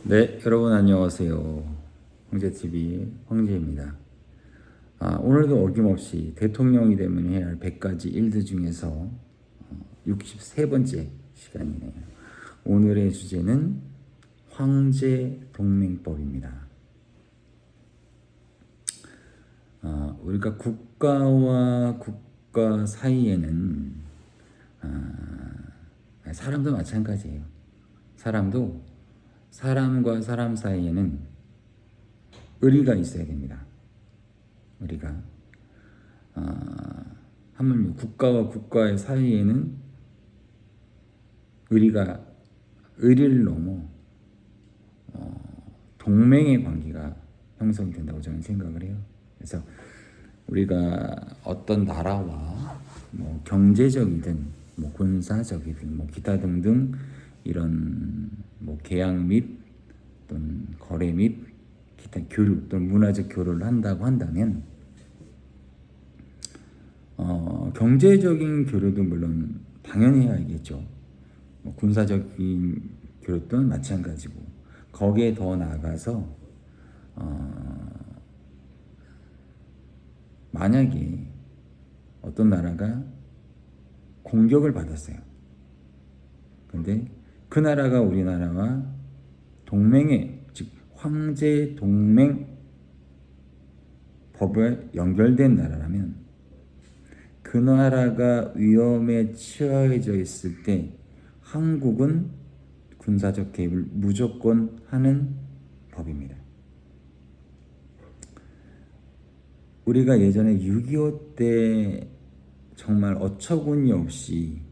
네, 여러분 안녕하세요. 황제TV 황제입니다. 오늘도 어김없이 대통령이 되면 해야 할 100가지 일들 중에서 63번째 시간이네요. 오늘의 주제는 황제동맹법입니다. 우리가 국가와 국가 사이에는 사람도 마찬가지예요. 사람과 사람 사이에는 의리가 있어야 됩니다. 의리가. 하물며 국가와 국가의 사이에는 의리를 넘어 동맹의 관계가 형성이 된다고 저는 생각을 해요. 그래서 우리가 어떤 나라와 경제적이든 군사적이든 기타 등등 이런 계약 및 또는 거래 및 기타 교류 또는 문화적 교류를 한다고 한다면 경제적인 교류도 물론 당연히 해야겠죠. 군사적인 교류 또한 마찬가지고 거기에 더 나아가서 만약에 어떤 나라가 공격을 받았어요. 근데 그 나라가 우리나라와 즉 황제 동맹 법에 연결된 나라라면 그 나라가 위험에 처해져 있을 때 한국은 군사적 개입을 무조건 하는 법입니다. 우리가 예전에 6.25 때 정말 어처구니 없이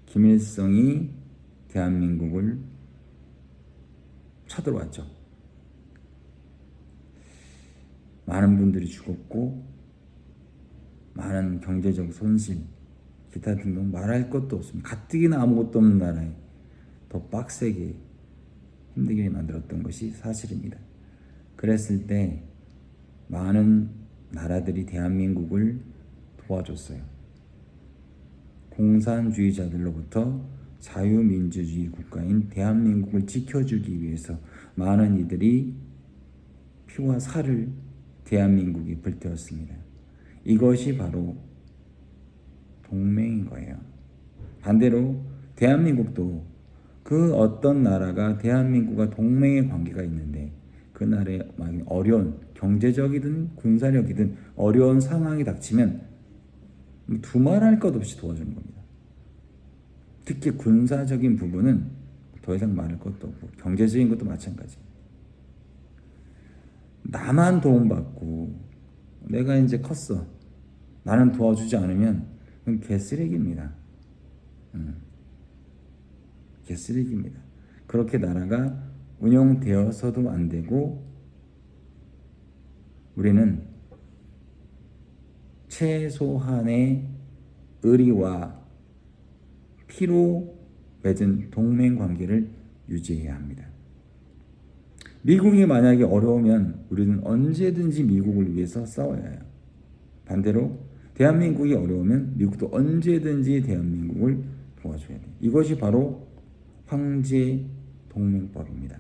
김일성이 대한민국을 쳐들어왔죠. 많은 분들이 죽었고 많은 경제적 손실, 기타 등등 말할 것도 없습니다. 가뜩이나 아무것도 없는 나라에 더 빡세게 힘들게 만들었던 것이 사실입니다. 그랬을 때 많은 나라들이 대한민국을 도와줬어요. 공산주의자들로부터 자유민주주의 국가인 대한민국을 지켜주기 위해서 많은 이들이 피와 살을 대한민국에 불태웠습니다. 이것이 바로 동맹인 거예요. 반대로 대한민국도 그 어떤 나라가 대한민국과 동맹의 관계가 있는데 그 나라에 어려운 경제적이든 군사력이든 어려운 상황이 닥치면 두말할 것 없이 도와주는 겁니다. 특히 군사적인 부분은 더 이상 말할 것도 없고 경제적인 것도 마찬가지. 나만 도움받고 내가 이제 컸어. 나는 도와주지 않으면 그건 개쓰레기입니다. 개쓰레기입니다. 그렇게 나라가 운영되어서도 안 되고 우리는 최소한의 의리와 피로 맺은 동맹 관계를 유지해야 합니다. 미국이 만약에 어려우면 우리는 언제든지 미국을 위해서 싸워야 해요. 반대로 대한민국이 어려우면 미국도 언제든지 대한민국을 도와줘야 돼요. 이것이 바로 황제 동맹법입니다.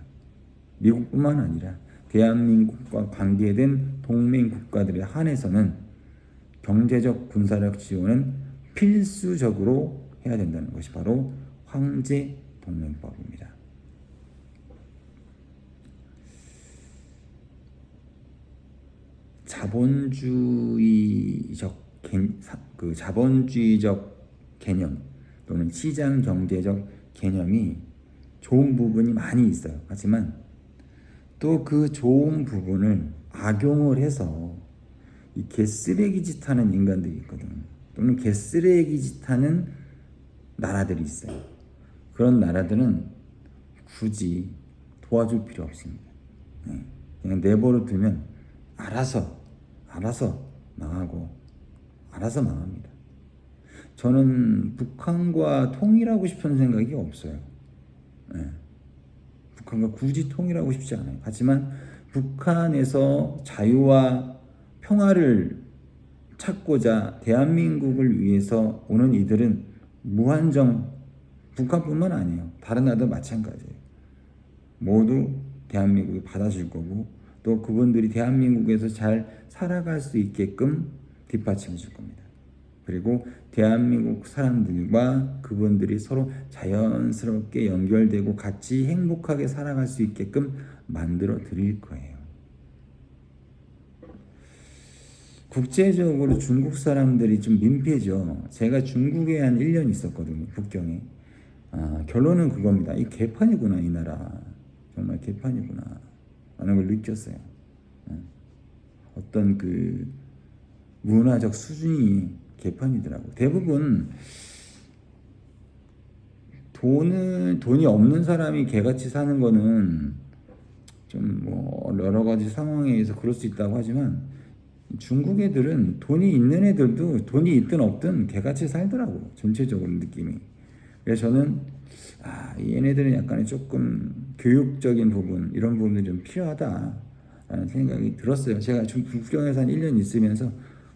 미국뿐만 아니라 대한민국과 관계된 동맹 국가들에 한해서는 경제적 군사력 지원은 필수적으로 해야 된다는 것이 바로 황제 동맹법입니다. 자본주의적 개념 또는 시장 경제적 개념이 좋은 부분이 많이 있어요. 하지만 또 그 좋은 부분을 악용을 해서 이 개쓰레기 짓 하는 인간들이 있거든. 또는 개쓰레기 짓 하는 나라들이 있어요. 그런 나라들은 굳이 도와줄 필요 없습니다. 그냥 내버려 두면 알아서 망하고 알아서 망합니다. 저는 북한과 통일하고 싶은 생각이 없어요. 북한과 굳이 통일하고 싶지 않아요. 하지만 북한에서 자유와 평화를 찾고자 대한민국을 위해서 오는 이들은 무한정 북한뿐만 아니에요. 다른 나라도 마찬가지예요. 모두 대한민국이 받아줄 거고 또 그분들이 대한민국에서 잘 살아갈 수 있게끔 뒷받침해 줄 겁니다. 그리고 대한민국 사람들과 그분들이 서로 자연스럽게 연결되고 같이 행복하게 살아갈 수 있게끔 만들어 드릴 거예요. 국제적으로 중국 사람들이 좀 민폐죠. 제가 중국에 한 1년 있었거든요. 북경에. 결론은 그겁니다. 이 개판이구나, 이 나라. 정말 개판이구나 라는 걸 느꼈어요. 어떤 그 문화적 수준이 개판이더라고. 대부분 돈이 없는 사람이 개같이 사는 거는 좀 뭐 여러 가지 상황에 의해서 그럴 수 있다고 하지만 중국 애들은 돈이 있는 애들도 돈이 있든 없든 개같이 살더라고. 전체적으로 느낌이. 그래서 저는 얘네들은 약간의 조금 교육적인 부분 이런 부분들이 좀 필요하다라는 생각이 들었어요. 제가 북경에서 한 1년 있으면서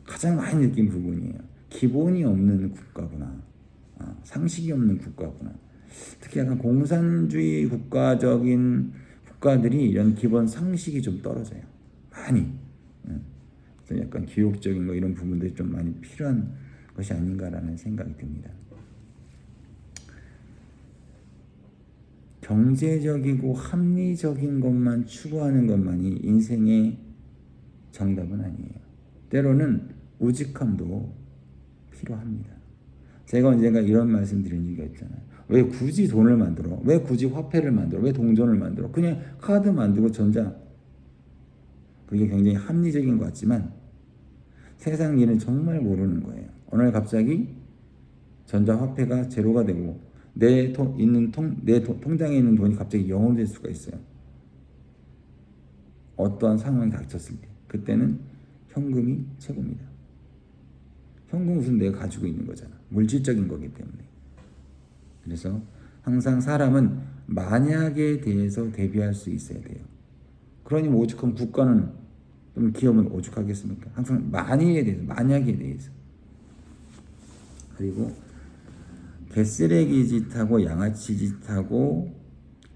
가장 많이 느낀 부분이에요. 기본이 없는 국가구나. 상식이 없는 국가구나. 특히 약간 공산주의 국가적인 국가들이 이런 기본 상식이 좀 떨어져요. 많이. 그래서 약간 교육적인 거 이런 부분들이 좀 많이 필요한 것이 아닌가라는 생각이 듭니다. 경제적이고 합리적인 것만 추구하는 것만이 인생의 정답은 아니에요. 때로는 우직함도 필요합니다. 제가 언젠가 이런 말씀 드린 적이 있잖아요. 왜 굳이 돈을 만들어? 왜 굳이 화폐를 만들어? 왜 동전을 만들어? 그냥 카드 만들고 전자. 그게 굉장히 합리적인 것 같지만 세상 일은 정말 모르는 거예요. 어느 날 갑자기 전자화폐가 제로가 되고 내 통장에 있는 돈이 갑자기 0으로 될 수가 있어요. 어떠한 상황이 닥쳤을 때 그때는 현금이 최고입니다. 현금은 내가 가지고 있는 거잖아. 물질적인 거기 때문에. 그래서 항상 사람은 만약에 대해서 대비할 수 있어야 돼요. 그러니 오죽하면 국가는 좀 기업은 오죽하겠습니까? 항상 만약에 대해서. 그리고 개쓰레기 짓하고 양아치 짓하고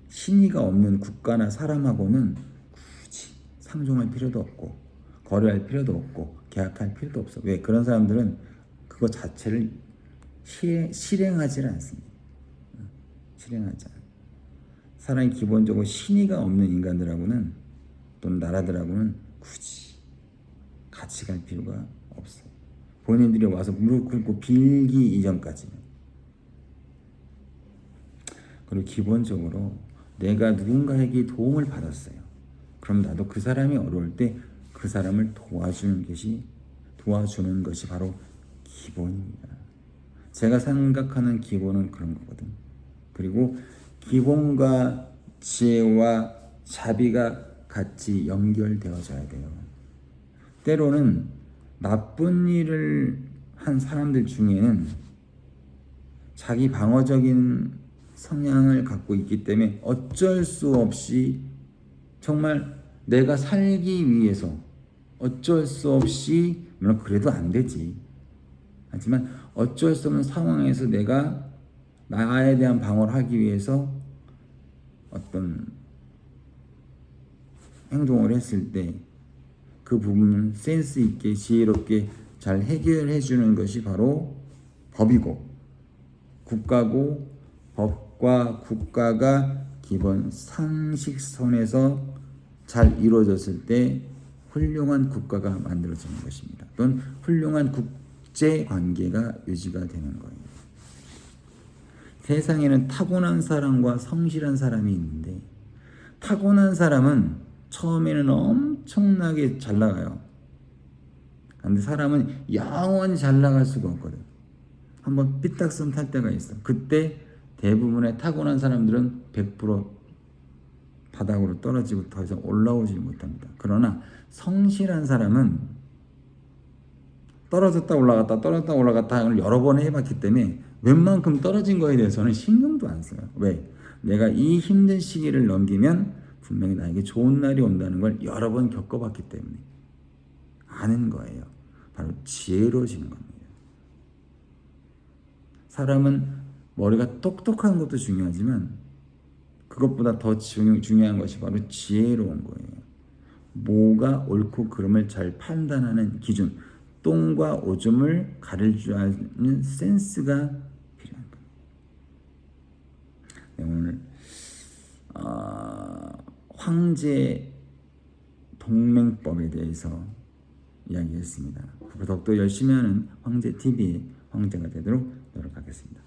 신의가 없는 국가나 사람하고는 굳이 상종할 필요도 없고 거래할 필요도 없고 계약할 필요도 없어. 왜? 그런 사람들은 그거 자체를 실행하지 않습니다. 실행하지 않아요. 사람이 기본적으로 신의가 없는 인간들하고는 또는 나라들하고는 굳이 같이 갈 필요가 없어요. 본인들이 와서 무릎 꿇고 빌기 이전까지는. 그리고 기본적으로 내가 누군가에게 도움을 받았어요. 그럼 나도 그 사람이 어려울 때 그 사람을 도와주는 것이 바로 기본입니다. 제가 생각하는 기본은 그런 거거든. 그리고 기본과 지혜와 자비가 같이 연결되어져야 돼요. 때로는 나쁜 일을 한 사람들 중에는 자기 방어적인 성향을 갖고 있기 때문에 어쩔 수 없이 정말 내가 살기 위해서 어쩔 수 없이 물론 그래도 안 되지. 하지만 어쩔 수 없는 상황에서 내가 나에 대한 방어를 하기 위해서 어떤 행동을 했을 때 그 부분은 센스 있게 지혜롭게 잘 해결해 주는 것이 바로 법이고 국가고 법과 국가가 기본 상식선에서 잘 이루어졌을 때 훌륭한 국가가 만들어지는 것입니다. 또는 훌륭한 국제관계가 유지가 되는 거예요. 세상에는 타고난 사람과 성실한 사람이 있는데 타고난 사람은 처음에는 엄청나게 잘 나가요. 그런데 사람은 영원히 잘 나갈 수가 없거든. 한번 삐딱선 탈 때가 있어. 그때 대부분의 타고난 사람들은 100% 바닥으로 떨어지고 더 이상 올라오지 못합니다. 그러나 성실한 사람은 떨어졌다 올라갔다 하는 여러 번 해봤기 때문에 웬만큼 떨어진 거에 대해서는 신경도 안 써요. 왜? 내가 이 힘든 시기를 넘기면 분명히 나에게 좋은 날이 온다는 걸 여러 번 겪어봤기 때문에 아는 거예요. 바로 지혜로워지는 겁니다. 사람은 머리가 똑똑한 것도 중요하지만 그것보다 더 중요한 것이 바로 지혜로운 거예요. 뭐가 옳고 그름을 잘 판단하는 기준, 똥과 오줌을 가릴 줄 아는 센스가 필요한 거예요. 네, 오늘 황제 동맹법에 대해서 이야기했습니다. 더욱더 열심히 하는 황제 TV의 황제가 되도록 노력하겠습니다.